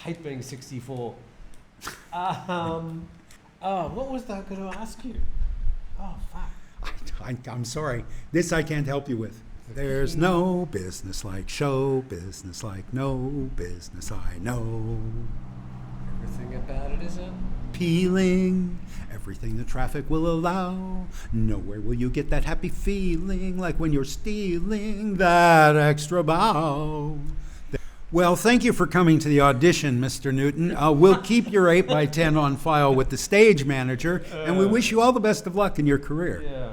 hate being 64. What was I going to ask you? Oh, fuck. I'm sorry. This I can't help you with. There's no business like show business, like no business I know. Everything about it is appealing, everything the traffic will allow. Nowhere will you get that happy feeling like when you're stealing that extra bow. Well, thank you for coming to the audition, Mr. Newton. We'll keep your 8x10 on file with the stage manager, and we wish you all the best of luck in your career. Yeah.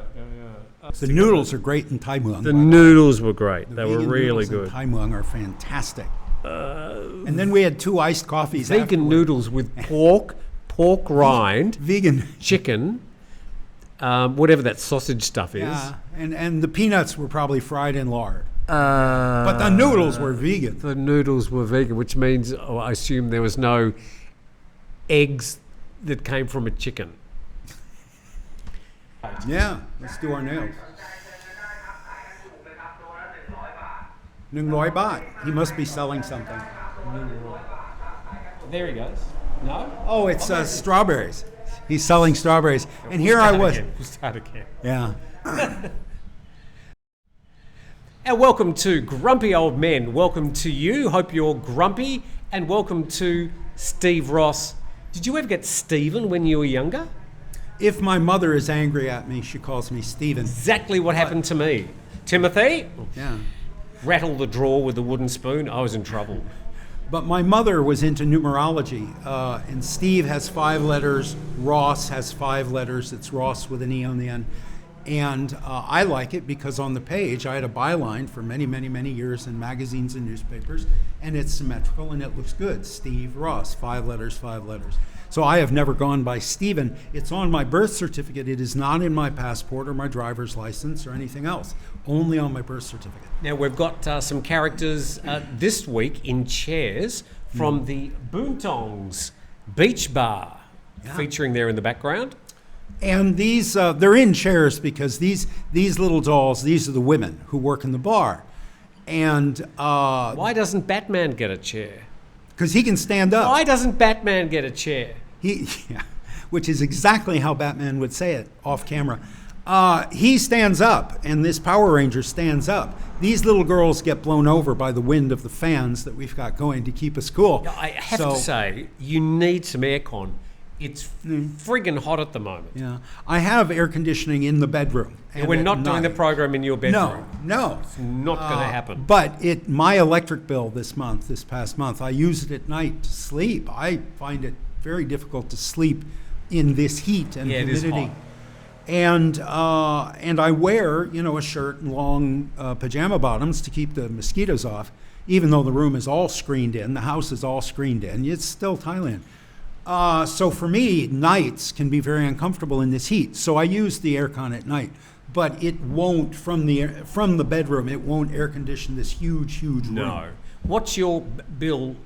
The noodles are great in Thai Muang. The noodles were great. The they were really good. Thai Muang are fantastic. And then we had 2 iced coffees. Vegan noodles with pork rind, vegan chicken, whatever that sausage stuff is. Yeah, and the peanuts were probably fried in lard. But the noodles were vegan. The noodles were vegan, which means I assume there was no eggs that came from a chicken. Yeah, let's do our nails. 100 baht. He must be selling something. There he goes. No? Oh, it's strawberries. He's selling strawberries. And here I was. We'll start again. Yeah. And welcome to Grumpy Old Men. Welcome to you. Hope you're grumpy. And welcome to Steve Ross. Did you ever get Stephen when you were younger? If my mother is angry at me, she calls me Stephen. Exactly what happened to me. Timothy? Yeah. Rattle the drawer with a wooden spoon. I was in trouble. But my mother was into numerology, and Steve has 5 letters, Ross has 5 letters, it's Ross with an E on the end. And I like it because on the page I had a byline for many, many, many years in magazines and newspapers, and it's symmetrical and it looks good. Steve Ross, 5 letters, 5 letters. So I have never gone by Stephen. It's on my birth certificate. It is not in my passport or my driver's license or anything else. Only on my birth certificate. Now we've got some characters this week in chairs from the Boontongs Beach Bar, featuring there in the background. And these, they're in chairs because these little dolls, these are the women who work in the bar. And why doesn't Batman get a chair? Because he can stand up. Why doesn't Batman get a chair? Which is exactly how Batman would say it off camera. He stands up, and this Power Ranger stands up. These little girls get blown over by the wind of the fans that we've got going to keep us cool. I have to say, you need some aircon. It's friggin' hot at the moment. Yeah, I have air conditioning in the bedroom. And we're not doing the program in your bedroom. No. It's not going to happen. But my electric bill this past month, I use it at night to sleep. I find it very difficult to sleep in this heat and humidity. It is hot. And I wear, a shirt and long pajama bottoms to keep the mosquitoes off, even though the room is all screened in, the house is all screened in. It's still Thailand. So for me, nights can be very uncomfortable in this heat. So I use the aircon at night, but it won't from the bedroom. It won't air condition this huge room. No. What's your bill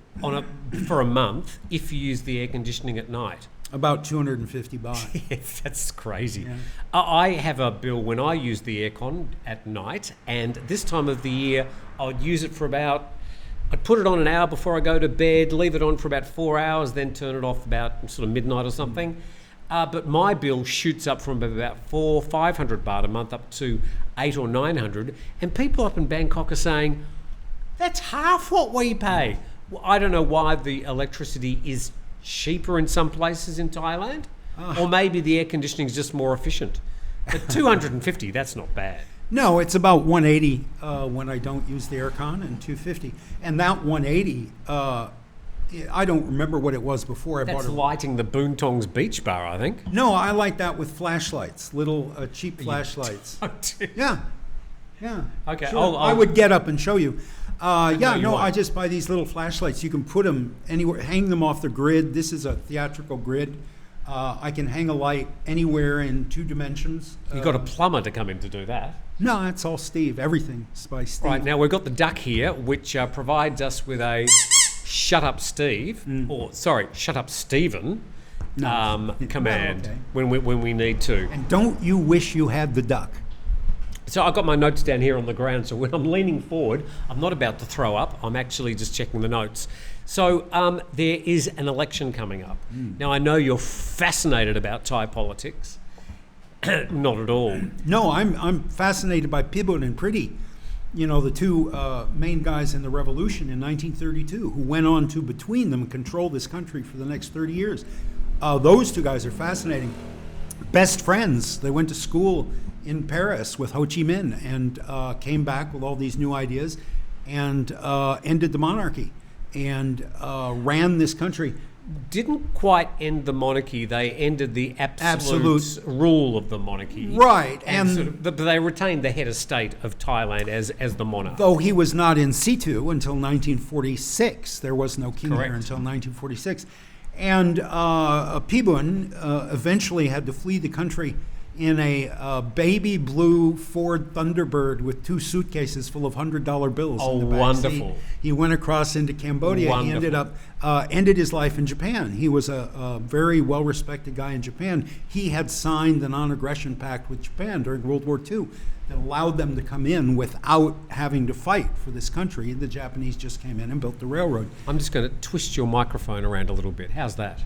for a month if you use the air conditioning at night? About 250 baht. Yes, that's crazy. Yeah. I have a bill when I use the aircon at night, and this time of the year, I would use it for I'd put it on an hour before I go to bed, leave it on for about 4 hours, then turn it off about sort of midnight or something. But my bill shoots up from about 500 baht a month up to 800 or 900, and people up in Bangkok are saying, that's half what we pay. Well, I don't know why the electricity is cheaper in some places in Thailand, or maybe the air conditioning is just more efficient. But 250, that's not bad. No, it's about 180 when I don't use the aircon, and 250. And that 180, I don't remember what it was before I bought it. That's lighting the Boontongs Beach Bar, I think. No, I like that with flashlights, little cheap flashlights. Yeah. Okay. Sure. I would get up and show you. I just buy these little flashlights. You can put them anywhere, hang them off the grid. This is a theatrical grid. I can hang a light anywhere in 2 dimensions. You've got a plumber to come in to do that. No, that's all Steve. Everything's by Steve. Right, now we've got the duck here, which provides us with a shut up Steve, shut up Stephen command when we need to. And don't you wish you had the duck? So I've got my notes down here on the ground, so when I'm leaning forward, I'm not about to throw up, I'm actually just checking the notes. So there is an election coming up. Now, I know you're fascinated about Thai politics. Not at all. No, I'm fascinated by Pibun and Pretty, the two main guys in the revolution in 1932, who went on to, between them, control this country for the next 30 years. Those two guys are fascinating. Best friends. They went to school in Paris with Ho Chi Minh and came back with all these new ideas and ended the monarchy and ran this country. Didn't quite end the monarchy. They ended the absolute rule of the monarchy. Right. And but they retained the head of state of Thailand as the monarch. Though he was not in situ until 1946. There was no king Correct. here until 1946. And Pibun eventually had to flee the country in a baby blue Ford Thunderbird with 2 suitcases full of $100 bills in the back wonderful. seat. He went across into Cambodia. Wonderful. He ended up ended his life in Japan. He was a very well-respected guy in Japan. He had signed the non-aggression pact with Japan during World War II that allowed them to come in without having to fight for this country. The Japanese just came in and built the railroad. I'm just going to twist your microphone around a little bit. How's that?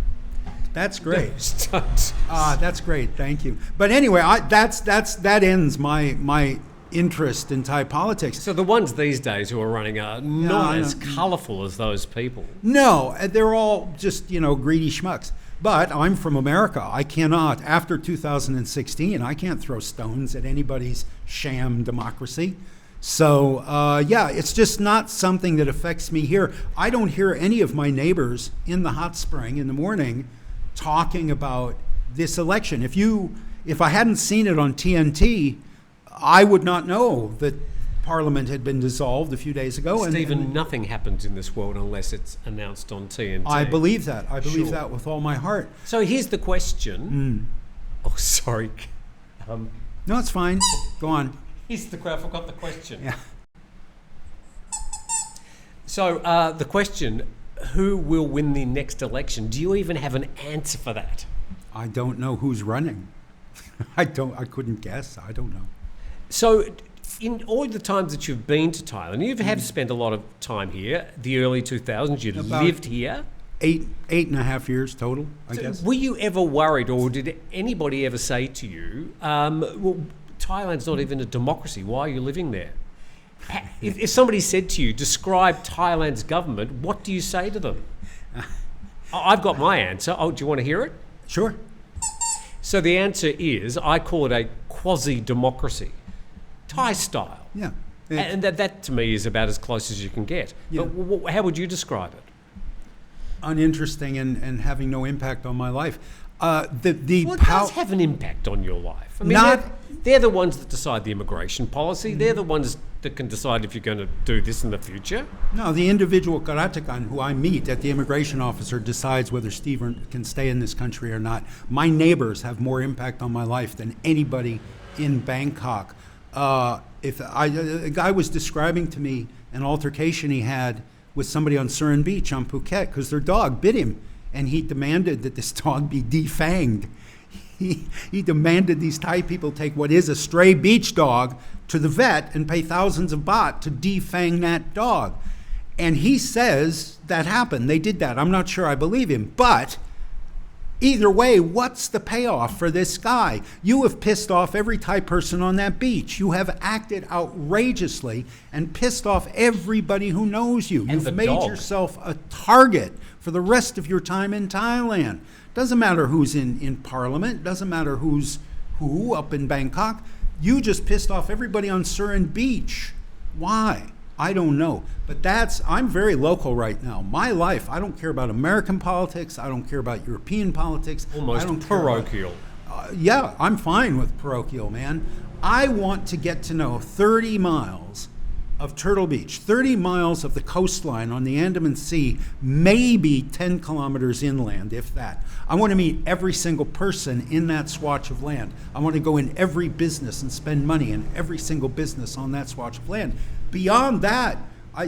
That's great. Don't. That's great. Thank you. But anyway, that ends my interest in Thai politics. So the ones these days who are running are not as colourful as those people. No, they're all just greedy schmucks. But I'm from America. I cannot, after 2016, I can't throw stones at anybody's sham democracy. So it's just not something that affects me here. I don't hear any of my neighbors in the hot spring in the morning talking about this election. If I hadn't seen it on TNT, I would not know that Parliament had been dissolved a few days ago. Stephen, nothing happens in this world unless it's announced on TNT. I believe that. I believe that with all my heart. So here's the question. Oh, sorry. No, it's fine. Go on. I forgot the question. Yeah. So the question, who will win the next election? Do you even have an answer for that? I don't know who's running. I couldn't guess. I don't know. So in all the times that you've been to Thailand, you have spent a lot of time here, the early 2000s, you lived here. 8.5 years total, I guess. Were you ever worried, or did anybody ever say to you, well, Thailand's not even a democracy, why are you living there? If somebody said to you, describe Thailand's government, what do you say to them? I've got my answer. Oh, do you want to hear it? Sure. So the answer is, I call it a quasi-democracy, Thai style. Yeah. And that to me is about as close as you can get. Yeah. But how would you describe it? Uninteresting and having no impact on my life. It does have an impact on your life. I mean, they're the ones that decide the immigration policy. They're the ones that can decide if you're going to do this in the future. No, the individual karatakan who I meet at the immigration officer decides whether Steve can stay in this country or not. My neighbors have more impact on my life than anybody in Bangkok. A guy was describing to me an altercation he had with somebody on Surin Beach on Phuket because their dog bit him, and he demanded that this dog be defanged. He demanded these Thai people take what is a stray beach dog to the vet and pay thousands of baht to defang that dog. And he says that happened. They did that. I'm not sure I believe him. But either way, what's the payoff for this guy? You have pissed off every Thai person on that beach. You have acted outrageously and pissed off everybody who knows you. You've made yourself a target for the rest of your time in Thailand. Doesn't matter who's in Parliament. Doesn't matter who's who up in Bangkok. You just pissed off everybody on Surin Beach. Why? I don't know. But I'm very local right now. My life, I don't care about American politics. I don't care about European politics. Almost I don't parochial. Yeah, I'm fine with parochial, man. I want to get to know 30 miles of Turtle Beach, 30 miles of the coastline on the Andaman Sea, maybe 10 kilometers inland, if that. I want to meet every single person in that swatch of land. I want to go in every business and spend money in every single business on that swatch of land. Beyond that, I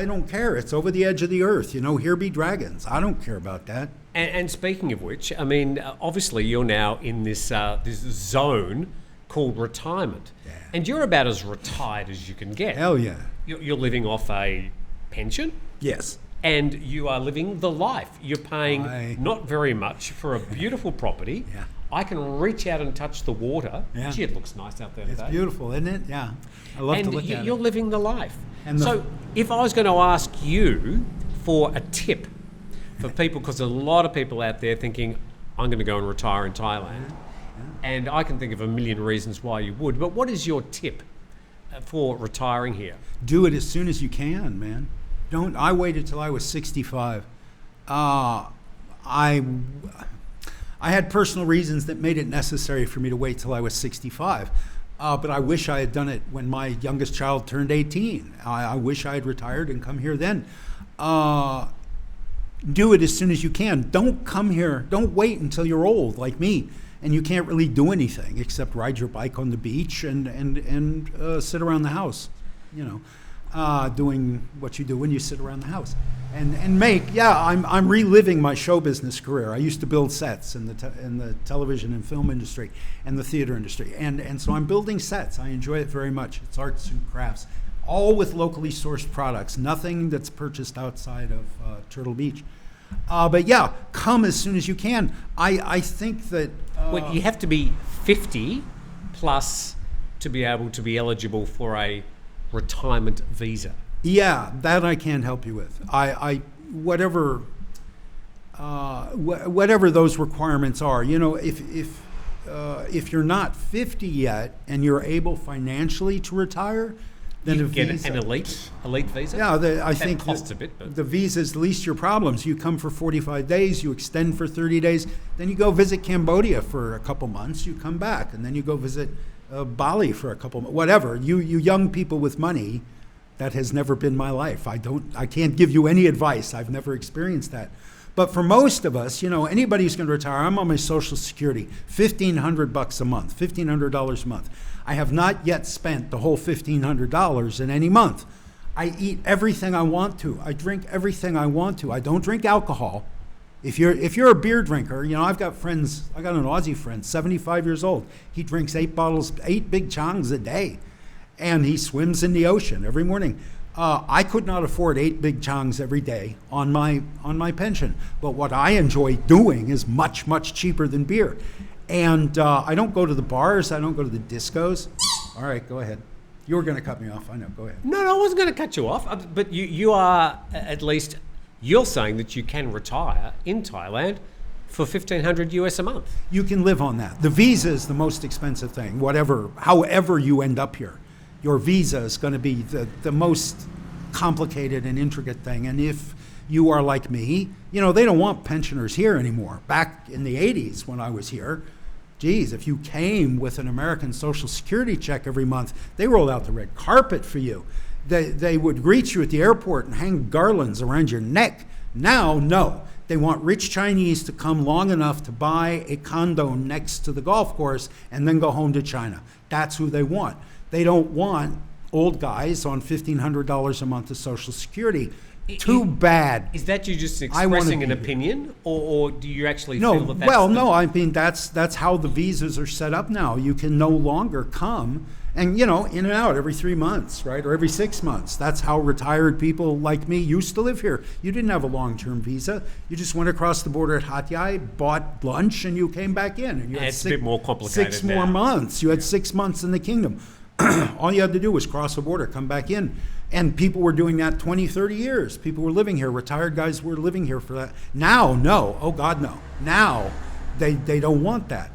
don't care. It's over the edge of the earth. Here be dragons. I don't care about that. And speaking of which, I mean, obviously you're now in this zone called retirement. Yeah. And you're about as retired as you can get. Hell yeah. You're living off a pension? Yes. and you are living the life. You're paying not very much for a beautiful property. Yeah. I can reach out and touch the water. Yeah. Gee, it looks nice out there today. It's beautiful, isn't it? Yeah. I love to look at it. And you're living the life. And so if I was going to ask you for a tip for people, because there's a lot of people out there thinking, I'm going to go and retire in Thailand, and I can think of a million reasons why you would, but what is your tip for retiring here? Do it as soon as you can, man. I waited till I was 65. I had personal reasons that made it necessary for me to wait till I was 65. But I wish I had done it when my youngest child turned 18. I wish I had retired and come here then. Do it as soon as you can. Don't come here. Don't wait until you're old like me and you can't really do anything except ride your bike on the beach and sit around the house, doing what you do when you sit around the house. I'm reliving my show business career. I used to build sets in the television and film industry and the theater industry. And so I'm building sets. I enjoy it very much. It's arts and crafts, all with locally sourced products, nothing that's purchased outside of Turtle Beach. But yeah, come as soon as you can. I think that... well, you have to be 50 plus to be able to be eligible for a retirement visa. Yeah, that I can't help you with. Whatever those requirements are, if you're not 50 yet and you're able financially to retire, then you can get an elite visa. Yeah, I think costs a bit, but the visa's least your problems. You come for 45 days, you extend for 30 days, then you go visit Cambodia for a couple months, you come back, and then you go visit Bali for a couple months. Whatever. You young people with money. That has never been my life. I can't give you any advice. I've never experienced that. But for most of us, anybody who's going to retire, I'm on my Social Security, $1,500 a month, $1,500 a month. I have not yet spent the whole $1,500 in any month. I eat everything I want to. I drink everything I want to. I don't drink alcohol. If you're a beer drinker, I've got friends. I got an Aussie friend, 75 years old. He drinks 8 big changs a day. And he swims in the ocean every morning. I could not afford 8 big changs every day on my pension. But what I enjoy doing is much, much cheaper than beer. And I don't go to the bars. I don't go to the discos. All right, go ahead. You were going to cut me off. I know. Go ahead. No, I wasn't going to cut you off. But you are, at least, you're saying that you can retire in Thailand for $1,500 US a month. You can live on that. The visa is the most expensive thing, however you end up here. Your visa is going to be the most complicated and intricate thing. And if you are like me, they don't want pensioners here anymore. Back in the 80s when I was here, geez, if you came with an American Social Security check every month, they rolled out the red carpet for you. They would greet you at the airport and hang garlands around your neck. Now, no. They want rich Chinese to come long enough to buy a condo next to the golf course and then go home to China. That's who they want. They don't want old guys on $1,500 a month of Social Security. Too bad. Is that you just expressing an opinion, or do you actually feel that that's... No, I mean, that's how the visas are set up now. You can no longer come and, in and out every 3 months, right, or every 6 months. That's how retired people like me used to live here. You didn't have a long-term visa. You just went across the border at Hat Yai, bought lunch, and you came back in. And you had it's a bit more complicated 6 more months. You had 6 months in the kingdom. All you had to do was cross the border, come back in. And people were doing that 20, 30 years. People were living here. Retired guys were living here for that. Now, no. Oh, God, no. Now, they don't want that.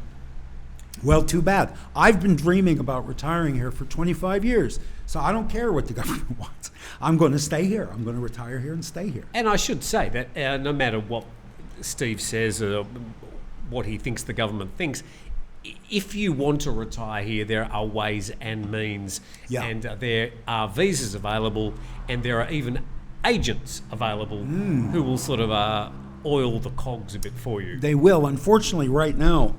Well, too bad. I've been dreaming about retiring here for 25 years. So I don't care what the government wants. I'm going to stay here. I'm going to retire here and stay here. And I should say that no matter what Steve says or what he thinks the government thinks, if you want to retire here, there are ways and means, and there are visas available, and there are even agents available who will sort of oil the cogs a bit for you. They will. Unfortunately, right now,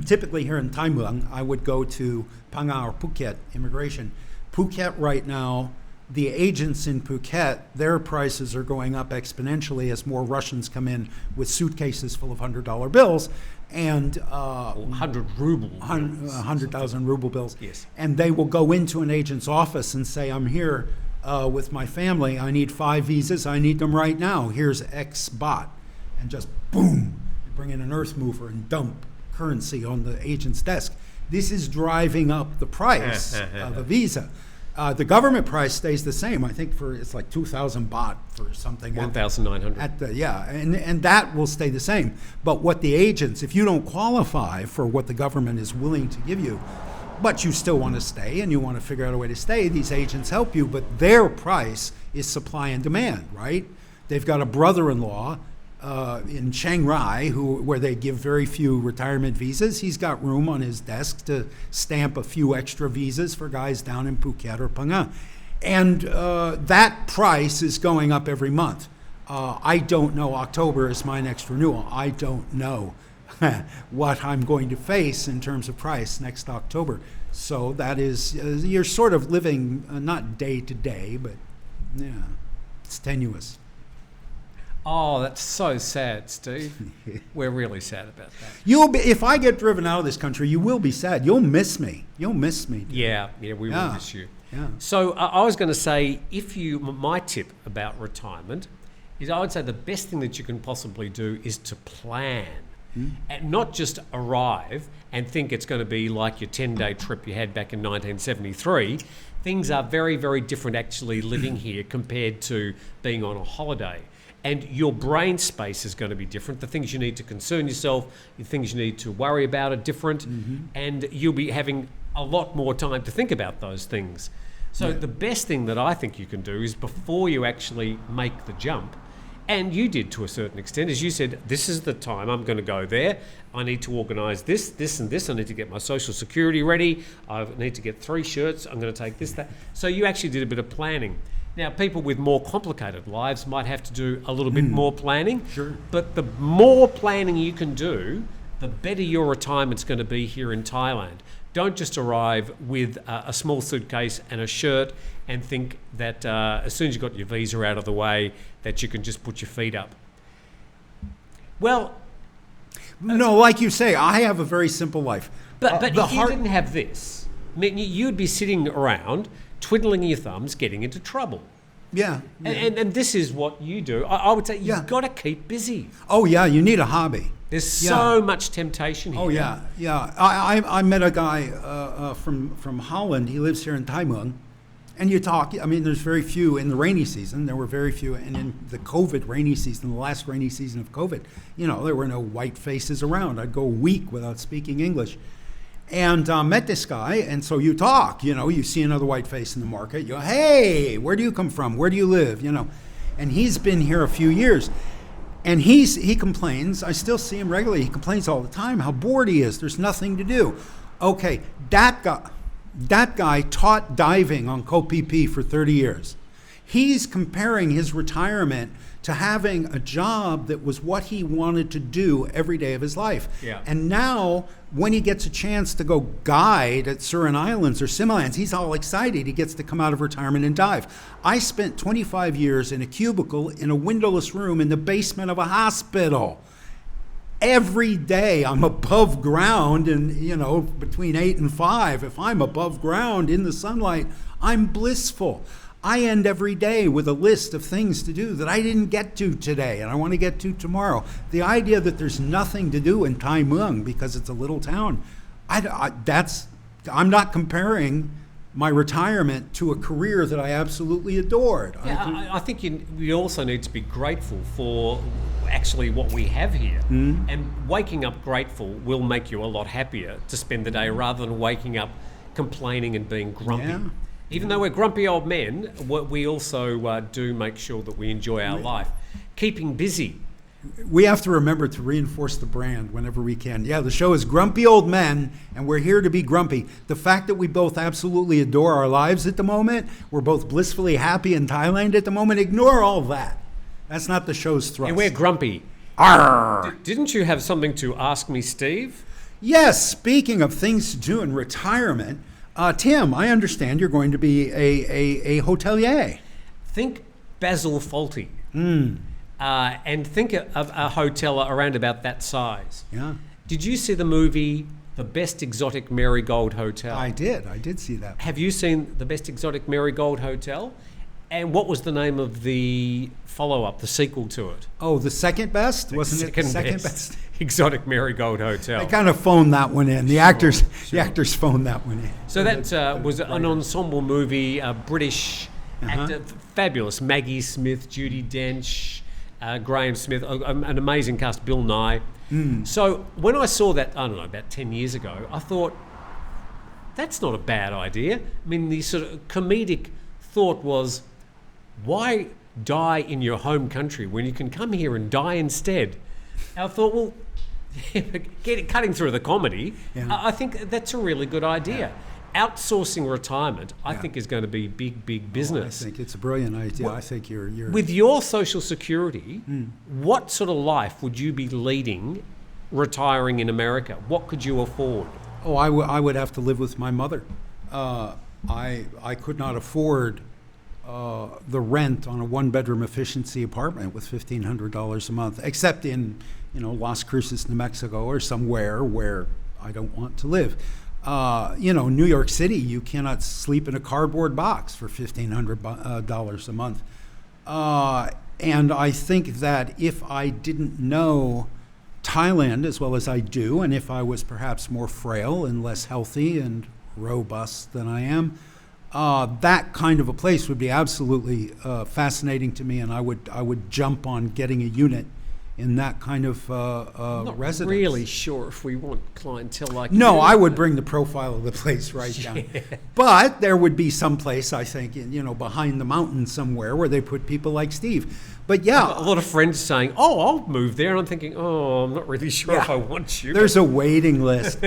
typically here in Thai Muang, I would go to Phang or Phuket immigration. Phuket right now, the agents in Phuket, their prices are going up exponentially as more Russians come in with suitcases full of $100 bills. And 100 ruble, 100,000 ruble bills. Yes. And they will go into an agent's office and say, I'm here with my family. I need 5 visas. I need them right now. Here's X bot. And just boom, you bring in an earth mover and dump currency on the agent's desk. This is driving up the price of a visa. The government price stays the same. I think it's like 2,000 baht for something. 1,900. Yeah, and that will stay the same. But what the agents, if you don't qualify for what the government is willing to give you, but you still want to stay and you want to figure out a way to stay, these agents help you. But their price is supply and demand, right? They've got a brother-in-law in Chiang Rai, where they give very few retirement visas. He's got room on his desk to stamp a few extra visas for guys down in Phuket or Phang Nga. And that price is going up every month. I don't know. October is my next renewal. I don't know what I'm going to face in terms of price next October. So that is, you're sort of living not day to day, but yeah, it's tenuous. Oh, that's so sad, Steve. We're really sad about that. If I get driven out of this country, you will be sad. You'll miss me. You'll miss me. Yeah, we will miss you. Yeah. So I was going to say, my tip about retirement is I would say the best thing that you can possibly do is to plan. And not just arrive and think it's going to be like your 10-day trip you had back in 1973. Things are very, very different actually living here compared to being on a holiday. And your brain space is going to be different. The things you need to concern yourself, the things you need to worry about are different. And you'll be having a lot more time to think about those things. So the best thing that I think you can do is before you actually make the jump, and you did to a certain extent, as you said, this is the time I'm going to go there. I need to organise this, this and this. I need to get my social security ready. I need to get 3 shirts. I'm going to take this, that. So you actually did a bit of planning. Now, people with more complicated lives might have to do a little bit more planning. Sure. But the more planning you can do, the better your retirement's going to be here in Thailand. Don't just arrive with a small suitcase and a shirt and think that as soon as you've got your visa out of the way, that you can just put your feet up. Well... No, like you say, I have a very simple life. But if you didn't have this, I mean, you'd be sitting around twiddling your thumbs, getting into trouble. Yeah. And this is what you do. I would say you've got to keep busy. Oh, yeah, you need a hobby. There's so much temptation here. Oh, yeah. I met a guy from Holland. He lives here in Thai Muang. And you talk, I mean, there's very few in the rainy season. There were very few. And in the COVID rainy season, the last rainy season of COVID, there were no white faces around. I'd go a week without speaking English. And met this guy, and so you talk, you see another white face in the market, you go, hey, where do you come from? Where do you live? And he's been here a few years. And he complains, I still see him regularly, he complains all the time how bored he is, there's nothing to do. Okay, that guy taught diving on Koh Phi Phi for 30 years. He's comparing his retirement to having a job that was what he wanted to do every day of his life. Yeah. And now, when he gets a chance to go guide at Surin Islands or Similans, he's all excited. He gets to come out of retirement and dive. I spent 25 years in a cubicle in a windowless room in the basement of a hospital. Every day I'm above ground and, between 8 and 5. If I'm above ground in the sunlight, I'm blissful. I end every day with a list of things to do that I didn't get to today and I want to get to tomorrow. The idea that there's nothing to do in Thai Muang because it's a little town, I'm not comparing my retirement to a career that I absolutely adored. Yeah, I think we also need to be grateful for actually what we have here. And waking up grateful will make you a lot happier to spend the day rather than waking up complaining and being grumpy. Yeah. Even though we're grumpy old men, we also do make sure that we enjoy our life. Keeping busy. We have to remember to reinforce the brand whenever we can. Yeah, the show is Grumpy Old Men, and we're here to be grumpy. The fact that we both absolutely adore our lives at the moment, we're both blissfully happy in Thailand at the moment, ignore all that. That's not the show's thrust. And we're grumpy. Arr! Didn't you have something to ask me, Steve? Yes, speaking of things to do in retirement, Tim, I understand you're going to be a hotelier. Think Basil Fawlty. And think of a hotel around about that size. Yeah. Did you see the movie The Best Exotic Marigold Hotel? I did see that. Have you seen The Best Exotic Marigold Hotel? And what was the name of the follow-up, the sequel to it? Oh, the second best? Wasn't it the second best? Exotic Marigold Hotel. I kind of phoned that one in. The actors phoned that one in. So that was an ensemble movie, British actor, fabulous. Maggie Smith, Judi Dench, Graham Smith, an amazing cast, Bill Nye. So when I saw that, I don't know, about 10 years ago, I thought, that's not a bad idea. I mean, the sort of comedic thought was, why die in your home country when you can come here and die instead? And I thought, well, cutting through the comedy, I think that's a really good idea. Outsourcing retirement, I think, is going to be big business. I think it's a brilliant idea. I think you're... With your Social Security, what sort of life would you be leading retiring in America? What could you afford? Oh, I would have to live with my mother. I could not afford the rent on a one-bedroom efficiency apartment with $1,500 a month, except in Las Cruces, New Mexico, or somewhere where I don't want to live. New York City, you cannot sleep in a cardboard box for $1,500 a month. And I think that if I didn't know Thailand as well as I do, and if I was perhaps more frail and less healthy and robust than I am, that kind of a place would be absolutely fascinating to me, and I would jump on getting a unit in that kind of residence. Not really sure if we want clientele like No, you, I would bring the profile of the place right down. But there would be some place, I think, behind the mountain somewhere where they put people like Steve. But yeah, a lot of friends saying, "Oh, I'll move there," and I'm thinking, "Oh, I'm not really sure if I want you." There's a waiting list.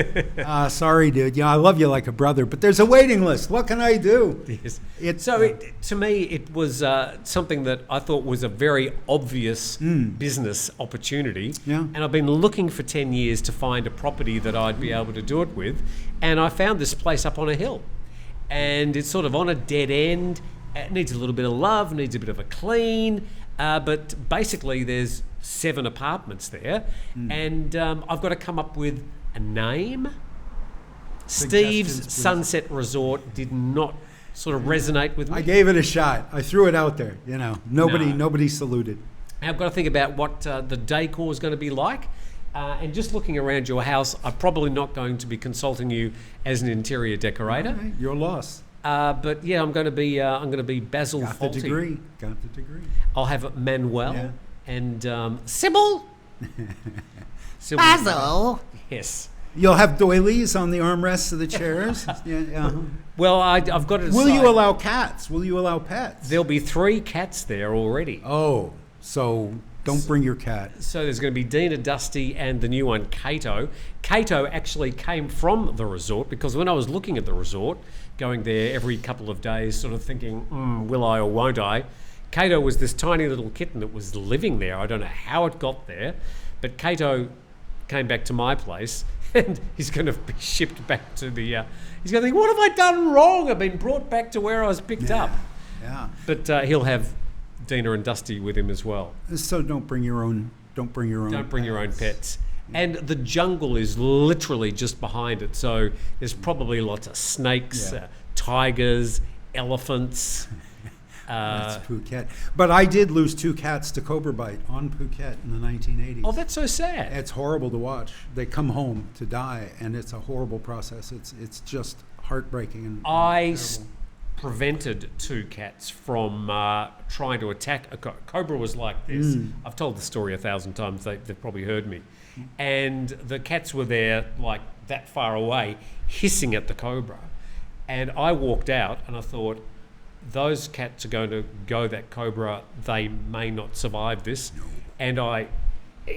Sorry, dude. I love you like a brother, but there's a waiting list. What can I do? Yes. To me, it was something that I thought was a very obvious business opportunity. Yeah. And I've been looking for 10 years to find a property that I'd be able to do it with, and I found this place up on a hill, and it's sort of on a dead end. It needs a little bit of love, needs a bit of a clean. But basically, there's 7 apartments there, and I've got to come up with a name. Steve's Sunset Resort did not sort of resonate with me. I gave it a shot. I threw it out there. Nobody saluted. I've got to think about what the decor is going to be like. And just looking around your house, I'm probably not going to be consulting you as an interior decorator. Right, your loss. But yeah, I'm going to be Basil Got Fawlty. Got the degree. I'll have Manuel and Sybil. Sybil. Basil. Yes. You'll have doilies on the armrests of the chairs. Well, I've got to decide. Will you allow cats? Will you allow pets? There'll be 3 cats there already. Oh, so don't bring your cat. So there's going to be Dina, Dusty, and the new one, Kato. Kato actually came from the resort because when I was looking at the resort, going there every couple of days, sort of thinking, will I or won't I? Kato was this tiny little kitten that was living there. I don't know how it got there, but Kato came back to my place, and he's going to be shipped back to the... he's going to think, what have I done wrong? I've been brought back to where I was picked up. Yeah. But he'll have Dina and Dusty with him as well. So don't bring your own. Don't bring your own pets. And the jungle is literally just behind it, so there's probably lots of snakes, tigers, elephants. That's Phuket. But I did lose 2 cats to cobra bite on Phuket in the 1980s. Oh, that's so sad. It's horrible to watch. They come home to die, and it's a horrible process. It's just heartbreaking and terrible. Prevented 2 cats from trying to attack a cobra. Was like this. I've told the story 1,000 times. They've probably heard me. And the cats were there, like that far away, hissing at the cobra. And I walked out, and I thought, those cats are going to go that cobra. They may not survive this. No. And I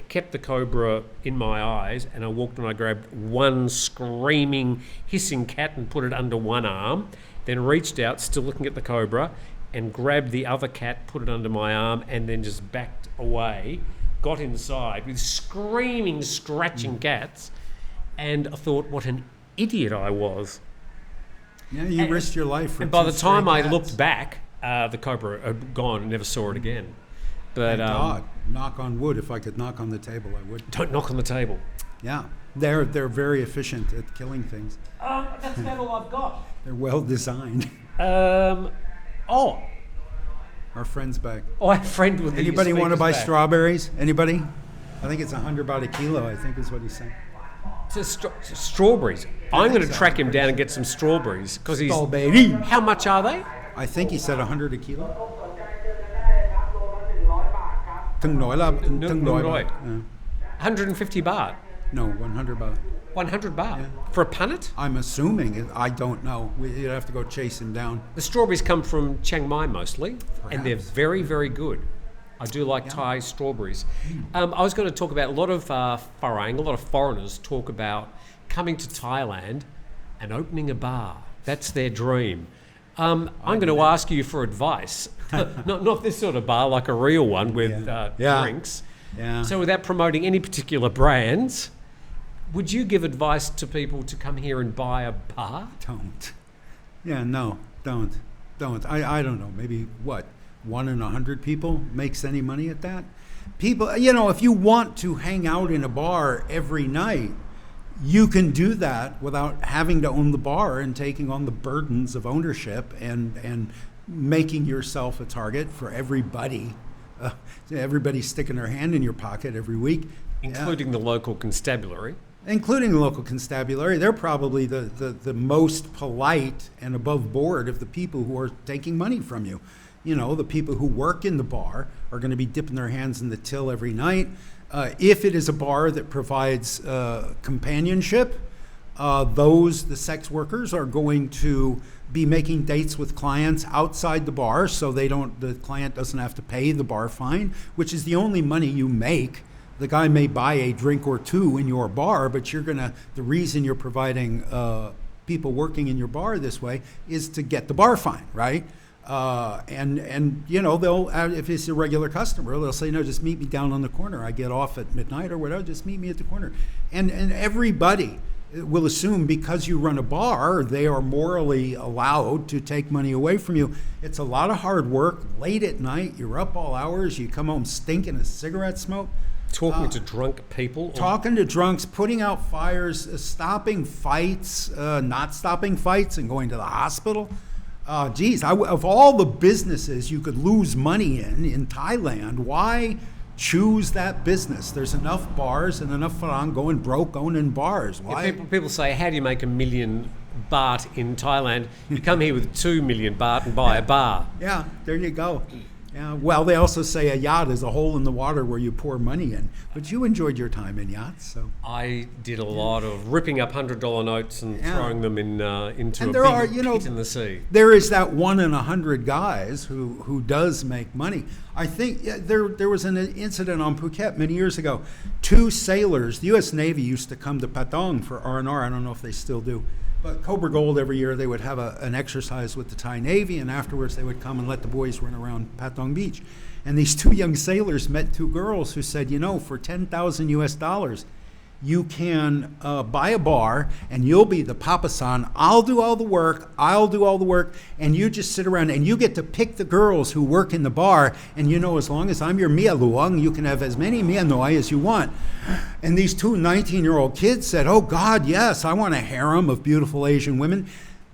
kept the cobra in my eyes, and I walked and I grabbed one screaming, hissing cat and put it under one arm. Then reached out, still looking at the cobra, and grabbed the other cat, put it under my arm, and then just backed away, got inside with screaming, scratching cats, and I thought, what an idiot I was. Yeah, you risked your life for And by 2 the time I cats. looked back, the cobra had gone and never saw it again. But Thank God. Knock on wood. If I could knock on the table, I would. Don't knock on the table. Yeah, they're very efficient at killing things. That's about all I've got. They're well designed. Our friend's back. Oh, our friend with the Anybody want to speakers buy back. strawberries? Anybody? I think it's 100 baht a kilo, I think is what he's saying. Strawberries. I'm going to track him down and get some strawberries because he's. Strawberry. How much are they? I think he said 100 a kilo. Tung noi la, tung noi Noi. baht. 150 baht. No, 100 baht. 100 baht for a punnet. I'm assuming it. I don't know. You'd have to go chase him down. The strawberries come from Chiang Mai mostly, and they're Perhaps. very, very good. I do like Thai strawberries. I was going to talk about a lot of Farang, a lot of foreigners talk about coming to Thailand and opening a bar. That's their dream. I'm going to ask you for advice. not this sort of bar, like a real one with drinks. Yeah. So without promoting any particular brands, would you give advice to people to come here and buy a bar? Don't. Yeah, no, don't. I don't know. Maybe what? 1 in 100 people makes any money at that? People, if you want to hang out in a bar every night, you can do that without having to own the bar and taking on the burdens of ownership and making yourself a target for everybody. Everybody sticking their hand in your pocket every week. Including the local constabulary. Including the local constabulary. They're probably the most polite and above board of the people who are taking money from you. The people who work in the bar are going to be dipping their hands in the till every night. If it is a bar that provides companionship, the sex workers are going to be making dates with clients outside the bar, so the client doesn't have to pay the bar fine, which is the only money you make. The guy may buy a drink or two in your bar, but the reason you're providing people working in your bar this way is to get the bar fine, right? They'll, if it's a regular customer, they'll say, no, just meet me down on the corner. I get off at midnight or whatever, just meet me at the corner. And everybody will assume because you run a bar, they are morally allowed to take money away from you. It's a lot of hard work, late at night, you're up all hours, you come home stinking of cigarette smoke. Talking to drunk people. Talking to drunks, putting out fires, stopping fights, not stopping fights and going to the hospital. Of all the businesses you could lose money in Thailand, why choose that business? There's enough bars and enough farang going broke owning bars. Why? Yeah, people say, how do you make $1 million baht in Thailand? You come here with 2 million baht and buy a bar. Yeah, there you go. Yeah, well, they also say a yacht is a hole in the water where you pour money in. But you enjoyed your time in yachts, so. I did a lot of ripping up $100 notes and throwing them into And a there big pit in the sea. There is that 1 in 100 guys who does make money. I think there was an incident on Phuket many years ago. 2 sailors, the U.S. Navy used to come to Patong for R&R. I don't know if they still do. But Cobra Gold, every year they would have an exercise with the Thai Navy, and afterwards they would come and let the boys run around Patong Beach. And these 2 young sailors met 2 girls who said, for $10,000 US, you can buy a bar and you'll be the papasan. I'll do all the work, and you just sit around and you get to pick the girls who work in the bar. And as long as I'm your Mia Luang, you can have as many Mia Noi as you want. And these 2 19-year-old kids said, oh God, yes, I want a harem of beautiful Asian women.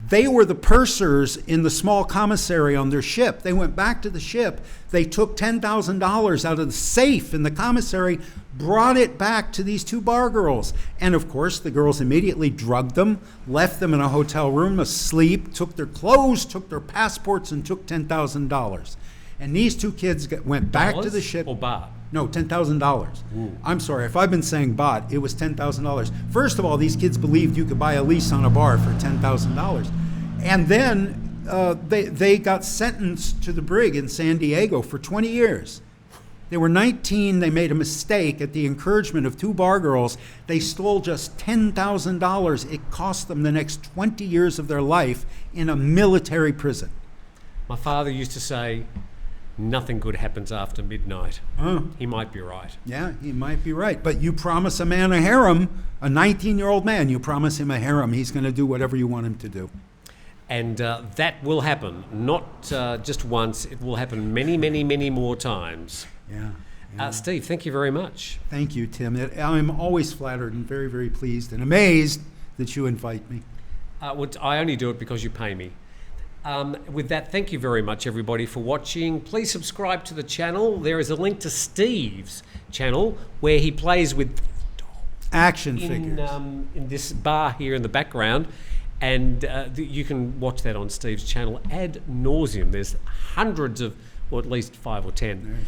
They were the pursers in the small commissary on their ship. They went back to the ship. They took $10,000 out of the safe in the commissary, brought it back to these 2 bar girls. And of course, the girls immediately drugged them, left them in a hotel room asleep, took their clothes, took their passports, and took $10,000. And these 2 kids went back to the ship. Or baht? No, $10,000. I'm sorry, if I've been saying baht, it was $10,000. First of all, these kids believed you could buy a lease on a bar for $10,000. And then they got sentenced to the brig in San Diego for 20 years. They were 19. They made a mistake at the encouragement of 2 bar girls. They stole just $10,000. It cost them the next 20 years of their life in a military prison. My father used to say, nothing good happens after midnight. He might be right. Yeah, he might be right. But you promise a man a harem, a 19-year-old man, you promise him a harem, he's going to do whatever you want him to do. And that will happen, not just once. It will happen many, many, many more times. Yeah. Steve, thank you very much. Thank you, Tim. I'm always flattered and very, very pleased and amazed that you invite me. I only do it because you pay me. With that, thank you very much, everybody, for watching. Please subscribe to the channel. There is a link to Steve's channel where he plays with Action figures. in this bar here in the background. And you can watch that on Steve's channel ad nauseum. There's hundreds of, or at least 5 or 10. There's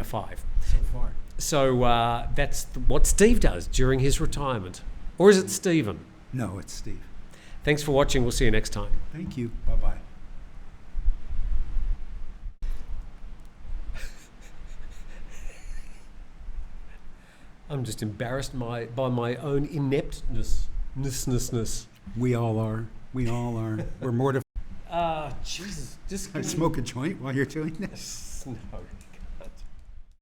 5. 5. So far. So that's what Steve does during his retirement. Or is it Steven? No, it's Steve. Thanks for watching. We'll see you next time. Thank you. Bye-bye. I'm just embarrassed by my own ineptness. We all are. We all are. We're mortified. Jesus. Just I smoke a joint while you're doing this. No.